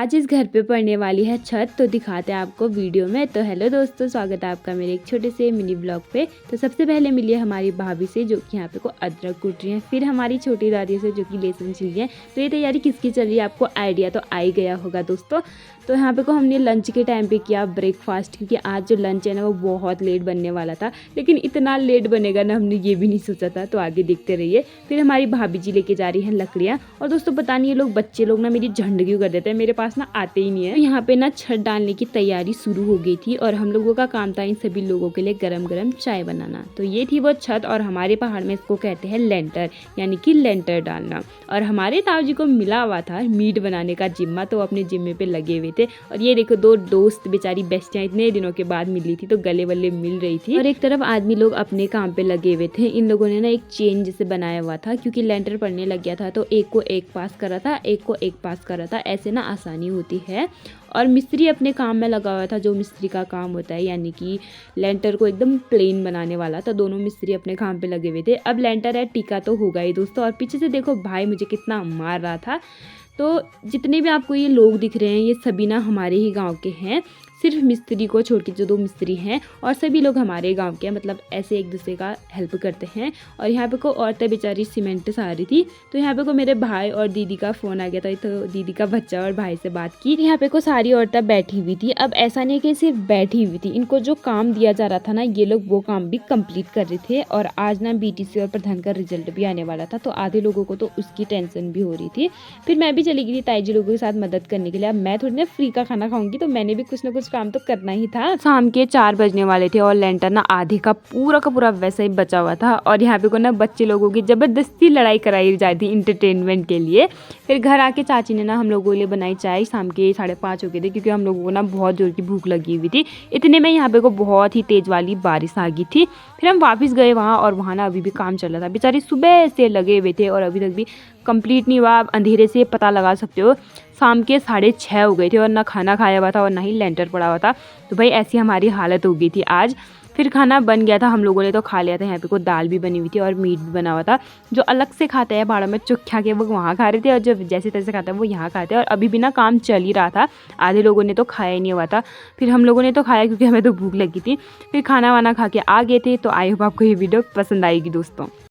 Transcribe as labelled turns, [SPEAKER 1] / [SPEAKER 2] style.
[SPEAKER 1] आज इस घर पे पड़ने वाली है छत, तो दिखाते हैं आपको वीडियो में। तो हेलो दोस्तों, स्वागत है आपका मेरे एक छोटे से मिनी ब्लॉग पे। तो सबसे पहले मिलिए हमारी भाभी से जो कि यहाँ पे को अदरक कूट रही है, फिर हमारी छोटी दादी से जो कि लहसुन छील रही है। तो ये तैयारी किसकी चल रही है आपको आइडिया तो आ ही गया होगा दोस्तों। तो यहाँ पे को हमने लंच के टाइम पे किया ब्रेकफास्ट, क्योंकि आज जो लंच है ना वो बहुत लेट बनने वाला था, लेकिन इतना लेट बनेगा ना हमने ये भी नहीं सोचा था। तो आगे देखते रहिए। फिर हमारी भाभी जी लेके जा रही है लकड़ियाँ। और दोस्तों पता नहीं ये लोग बच्चे लोग ना मेरी झंड क्यों कर देते हैं, मेरे पास ना आते ही नहीं है। तो यहाँ पे ना छत डालने की तैयारी शुरू हो गई थी और हम लोगों का काम था इन सभी लोगों के लिए गरम गरम चाय बनाना। तो ये थी वो छत, और हमारे पहाड़ में इसको कहते हैं लेंटर, यानी कि लेंटर डालना। और हमारे ताऊ जी को मिला हुआ था मीट बनाने का जिम्मा, तो अपने जिम्मे पे लगे हुए थे। और ये देखो दो दोस्त बेचारी बेस्टियां इतने दिनों के बाद मिली थी, तो गले वले मिल रही थी। और एक तरफ आदमी लोग अपने काम पे लगे हुए थे। इन लोगों ने ना एक चेन जैसे बनाया हुआ था, क्योंकि लेंटर पड़ने लग गया था, तो एक को एक पास कर रहा था, एक को एक पास कर रहा था, ऐसे ना आसानी होती है। और मिस्त्री अपने काम में लगा हुआ था, जो मिस्त्री का काम होता है, यानी कि लेंटर को एकदम प्लेन बनाने वाला। तो दोनों मिस्त्री अपने काम पे लगे हुए थे। अब लेंटर है टीका तो होगा ही दोस्तों। और पीछे से देखो भाई मुझे कितना मार रहा था। तो जितने भी आपको ये लोग दिख रहे हैं ये सभी ना हमारे ही गांव के हैं, सिर्फ मिस्त्री को छोड़ के जो दो मिस्त्री हैं, और सभी लोग हमारे गांव के हैं। मतलब ऐसे एक दूसरे का हेल्प करते हैं। और यहाँ पे को औरतें बेचारी सीमेंट सहा रही थी, तो यहाँ पे को मेरे भाई और दीदी का फ़ोन आ गया था, तो दीदी का बच्चा और भाई से बात की। यहाँ पे को सारी औरतें बैठी हुई थी। अब ऐसा नहीं कि सिर्फ बैठी हुई थी, इनको जो काम दिया जा रहा था ना ये लोग वो काम भी कंप्लीट कर रहे थे। और आज ना बीटीसी और प्रधान का रिजल्ट भी आने वाला था, तो आधे लोगों को तो उसकी टेंशन भी हो रही थी। फिर मैं भी चली गई थी ताई जी लोगों के साथ मदद करने के लिए। अब मैं थोड़ी ना फ्री का खाना खाऊंगी, तो मैंने भी कुछ ना कुछ काम तो करना ही था। शाम के 4 बजने वाले थे और लेंटर ना आधे का पूरा वैसा ही बचा हुआ था। और यहाँ पे को ना बच्चे लोगों की जबरदस्ती लड़ाई कराई जाती थी इंटरटेनमेंट के लिए। फिर घर आके चाची ने ना हम लोगों के लिए बनाई चाय। शाम के 5:30 हो गए थे, क्योंकि हम लोगों को ना बहुत जोर की भूख लगी हुई थी। इतने में यहाँ पे को बहुत ही तेज वाली बारिश आ गई थी। फिर हम वापस गए वहाँ, और वहाँ ना अभी भी काम चल रहा था। बेचारे सुबह से लगे हुए थे और अभी तक भी कंप्लीट नहीं हुआ। आप अंधेरे से पता लगा सकते हो, शाम के 6:30 हो गए थे और ना खाना खाया हुआ था और ना ही लेंटर पड़ा हुआ था। तो भाई ऐसी हमारी हालत हो गई थी आज। फिर खाना बन गया था, हम लोगों ने तो खा लिया था। यहाँ पे कोई दाल भी बनी हुई थी और मीट भी बना हुआ था। जो अलग से खाते हैं पहाड़ों में चुख्या के, वो वहाँ खा रहे थे, और जो जैसे तैसे खाते हैं वो यहाँ खाते हैं। और अभी भी ना काम चल ही रहा था, आधे लोगों ने तो खाया ही नहीं हुआ था। फिर हम लोगों ने तो खाया, क्योंकि हमें तो भूख लगी थी। फिर खाना वाना खा के आ गए थे। तो आई होप आपको ये वीडियो पसंद आएगी दोस्तों।